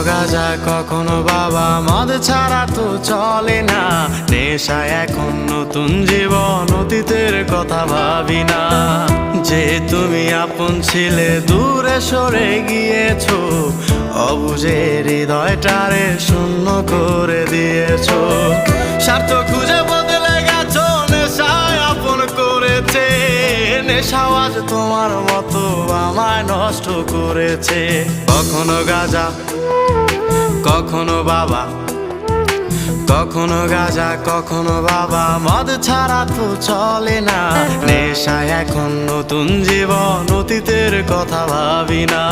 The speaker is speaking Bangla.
গাঁজা কখনো বাবা, মদ ছাড়া তো চলে না। নেশা এখন নতুন জীবন, অতীতের কথা ভাবি না। যে তুমি আপন ছিলে দূরে সরে গিয়েছো, অবুঝে হৃদয়টারে শূন্য করে দিয়েছো। স্বার্থ খুঁজে বদলে গেছো, নেশায় আপন করেছে। নেশাও আজ তোমার মতো আমায় নষ্ট করেছে। কখনো গাঁজা কখনো বাবা, কখনো গাঁজা কখনো বাবা, মদ ছাড়া তো চলে না। নেশা এখন নতুন জীবন, অতীতের কথা ভাবি না।